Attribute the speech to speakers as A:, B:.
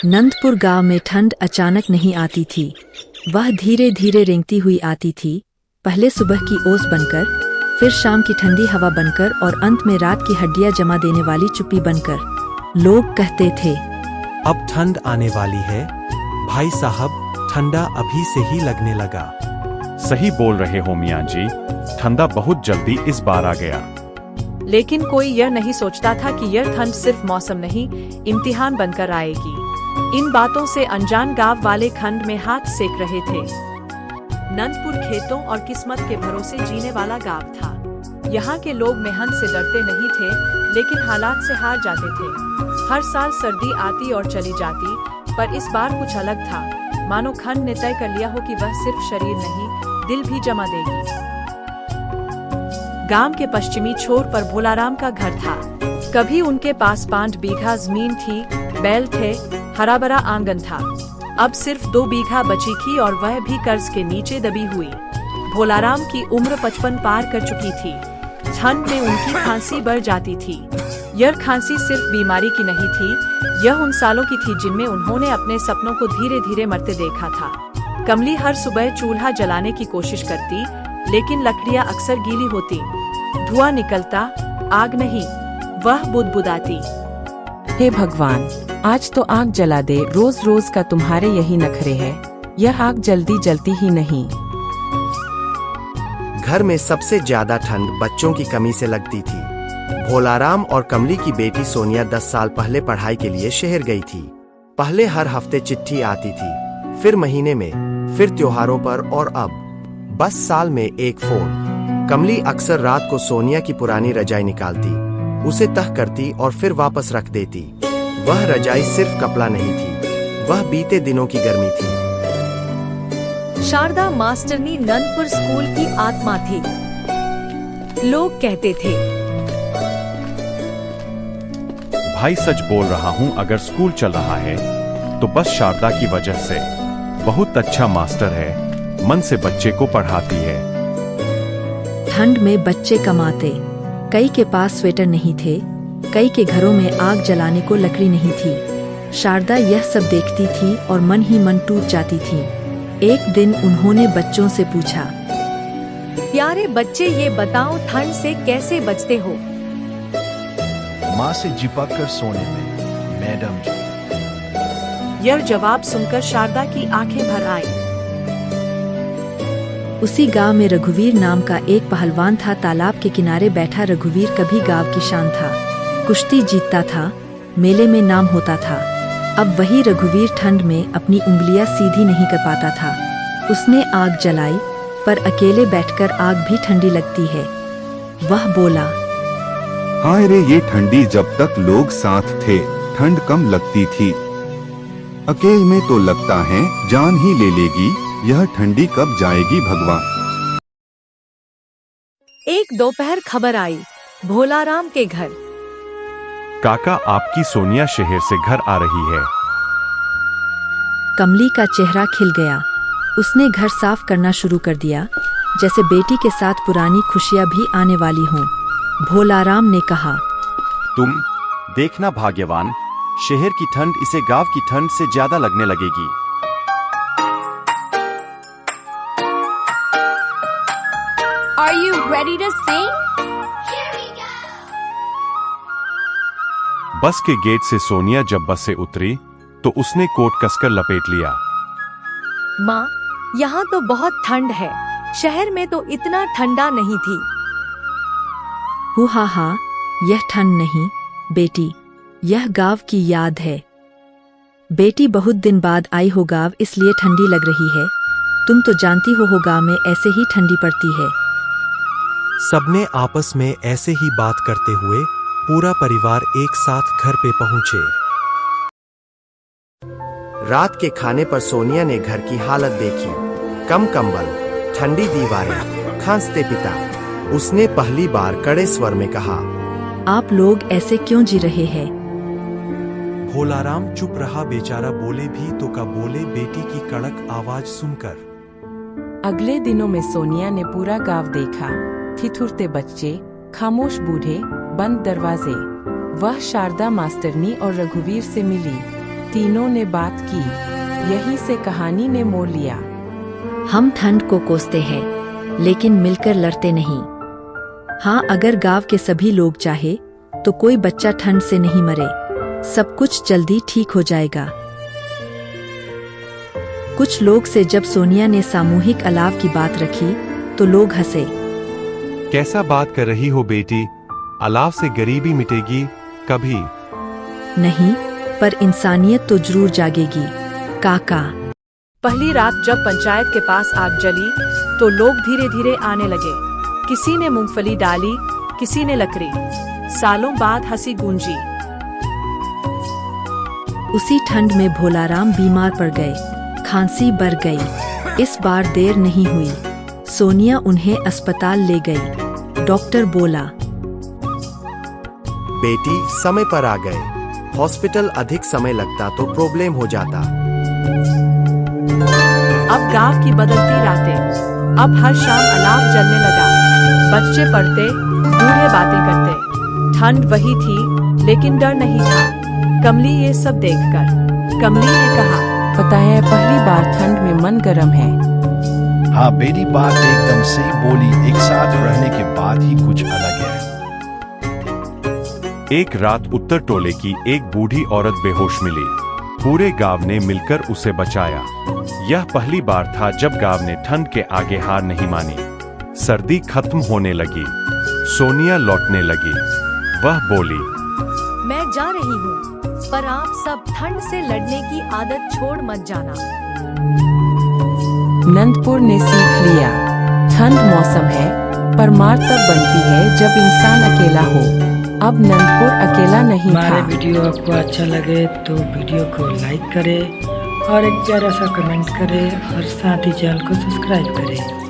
A: नंदपुर गांव में ठंड अचानक नहीं आती थी। वह धीरे धीरे रेंगती हुई आती थी, पहले सुबह की ओस बनकर, फिर शाम की ठंडी हवा बनकर और अंत में रात की हड्डियां जमा देने वाली चुप्पी बनकर। लोग कहते थे,
B: अब ठंड आने वाली है भाई साहब, ठंडा अभी से ही लगने लगा।
C: सही बोल रहे हो मियाँ जी, ठंडा बहुत जल्दी इस बार आ गया।
D: लेकिन कोई यह नहीं सोचता था कि यह ठंड सिर्फ मौसम नहीं, इम्तिहान बनकर आएगी। इन बातों से अनजान गांव वाले ठंड में हाथ सेक रहे थे। नंदपुर खेतों और किस्मत के भरोसे जीने वाला गांव था। यहाँ के लोग मेहनत से डरते नहीं थे, लेकिन हालात से हार जाते थे। हर साल सर्दी आती और चली जाती, पर इस बार कुछ अलग था। मानो ठंड ने तय कर लिया हो कि वह सिर्फ शरीर नहीं, दिल भी जमा देगी। गांव के पश्चिमी छोर पर भोलाराम का घर था। कभी उनके पास 5 बीघा जमीन थी, बैल थे, हरा भरा आंगन था। अब सिर्फ 2 बीघा बची थी और वह भी कर्ज के नीचे दबी हुई। भोलाराम की उम्र 55 पार कर चुकी थी। ठंड में उनकी खांसी बढ़ जाती थी। यह खांसी सिर्फ बीमारी की नहीं थी, यह उन सालों की थी जिनमें उन्होंने अपने सपनों को धीरे धीरे मरते देखा था। कमली हर सुबह चूल्हा जलाने की कोशिश करती, लेकिन लकड़ियां अक्सर गीली होती। धुआं निकलता, आग नहीं, वह बुदबुदाती।
E: हे भगवान, आज तो आग जला दे। रोज रोज का तुम्हारे यही नखरे हैं। यह आग जल्दी जलती ही नहीं।
F: घर में सबसे ज्यादा ठंड बच्चों की कमी से लगती थी। भोलाराम और कमली की बेटी सोनिया 10 साल पहले पढ़ाई के लिए शहर गई थी। पहले हर हफ्ते चिट्ठी आती थी, फिर महीने में, फिर त्योहारों पर और अब बस साल में एक फोन। कमली अक्सर रात को सोनिया की पुरानी रजाई निकालती, उसे तह करती और फिर वापस रख देती। वह रजाई सिर्फ कपड़ा नहीं थी, वह बीते दिनों की गर्मी थी।
D: शारदा मास्टरनी नंदपुर स्कूल की आत्मा थी। लोग कहते थे,
C: भाई सच बोल रहा हूँ, अगर स्कूल चल रहा है तो बस शारदा की वजह से। बहुत अच्छा मास्टर है, मन से बच्चे को पढ़ाती है।
A: ठंड में बच्चे कमाते, कई के पास स्वेटर नहीं थे, कई के घरों में आग जलाने को लकड़ी नहीं थी। शारदा यह सब देखती थी और मन ही मन टूट जाती थी। एक दिन उन्होंने बच्चों से पूछा,
D: प्यारे बच्चे, ये बताओ ठंड से कैसे बचते हो?
G: माँ से चिपक कर सोने में, मैडम जी।
D: यह जवाब सुनकर शारदा की आंखें भर आईं।
A: उसी गांव में रघुवीर नाम का एक पहलवान था। तालाब के किनारे बैठा रघुवीर कभी गांव की शान था। कुश्ती जीतता था, मेले में नाम होता था। अब वही रघुवीर ठंड में अपनी उंगलियां सीधी नहीं कर पाता था। उसने आग जलाई, पर अकेले बैठकर आग भी ठंडी लगती है। वह बोला,
H: हाय रे, ये ठंडी, जब तक लोग साथ थे ठंड कम लगती थी, अकेले में तो लगता है जान ही ले लेगी। यह ठंडी कब जाएगी भगवान।
D: एक दोपहर खबर आई भोलाराम के घर।
C: काका, आपकी सोनिया शहर से घर आ रही है।
A: कमली का चेहरा खिल गया। उसने घर साफ करना शुरू कर दिया, जैसे बेटी के साथ पुरानी खुशियां भी आने वाली हों। भोलाराम ने कहा,
I: तुम देखना भाग्यवान, शहर की ठंड इसे गांव की ठंड से ज्यादा लगने लगेगी।
J: Are you ready to sing?
C: बस के गेट से सोनिया जब बस से उतरी तो उसने कोट कसकर लपेट लिया।
D: माँ, यहाँ तो बहुत ठंड है, शहर में तो इतना ठंडा नहीं थी।
A: हुआ, यह ठंड नहीं बेटी, यह गांव की याद है। बेटी, बहुत दिन बाद आई हो गांव, इसलिए ठंडी लग रही है। तुम तो जानती हो गांव में ऐसे ही ठंडी पड़ती है।
B: सबने आपस में ऐसे ही बात करते हुए पूरा परिवार एक साथ घर पे पहुंचे।
F: रात के खाने पर सोनिया ने घर की हालत देखी। कम कंबल, ठंडी दीवारें, खांसते पिता। उसने पहली बार कड़े स्वर में कहा,
A: आप लोग ऐसे क्यों जी रहे हैं?
B: भोलाराम चुप रहा। बेचारा बोले भी तो का बोले बेटी की कड़क आवाज सुनकर।
E: अगले दिनों में सोनिया ने पूरा गांव देखा। ठिठुरते बच्चे, खामोश बूढ़े, बंद दरवाजे। वह शारदा मास्टरनी और रघुवीर से मिली। तीनों ने बात की। यहीं से कहानी ने मोड़ लिया।
A: हम ठंड को कोसते हैं, लेकिन मिलकर लड़ते नहीं। हाँ, अगर गांव के सभी लोग चाहे तो कोई बच्चा ठंड से नहीं मरे। सब कुछ जल्दी ठीक हो जाएगा। कुछ लोग से जब सोनिया ने सामूहिक अलाव की बात रखी तो लोग हंसे।
B: कैसा बात कर रही हो बेटी? अलाव से गरीबी मिटेगी? कभी
A: नहीं, पर इंसानियत तो जरूर जागेगी काका।
D: पहली रात जब पंचायत के पास आग जली तो लोग धीरे धीरे आने लगे। किसी ने मूंगफली डाली, किसी ने लकड़ी। सालों बाद हंसी गूंजी।
A: उसी ठंड में भोलाराम बीमार पड़ गए। खांसी बढ़ गई। इस बार देर नहीं हुई। सोनिया उन्हें अस्पताल ले गई। डॉक्टर बोला,
F: बेटी समय पर आ गए। हॉस्पिटल अधिक समय लगता तो प्रॉब्लम हो जाता।
D: अब गांव की बदलती रातें। अब हर शाम अलाव जलने लगा। बच्चे पढ़ते, बूढ़े बातें करते। ठंड वही थी, लेकिन डर नहीं था। कमली ये सब देखकर कमली ने कहा,
E: पता है, पहली बार ठंड में मन गर्म है।
G: हाँ बेटी, बात एकदम सही बोली। एक साथ रहने के बाद ही कुछ अलग है।
C: एक रात उत्तर टोले की एक बूढ़ी औरत बेहोश मिली। पूरे गांव ने मिलकर उसे बचाया। यह पहली बार था जब गांव ने ठंड के आगे हार नहीं मानी। सर्दी खत्म होने लगी। सोनिया लौटने लगी। वह बोली,
K: मैं जा रही हूँ, पर आप सब ठंड से लड़ने की आदत छोड़ मत जाना।
E: नंदपुर ने सीख लिया। ठंड मौसम है, पर मार तब बनती है जब इंसान अकेला हो। अब नंदपुर अकेला नहीं था।
L: हमारे वीडियो आपको अच्छा लगे तो वीडियो को लाइक करें और एक प्यारा सा कमेंट करें और साथ ही चैनल को सब्सक्राइब करें।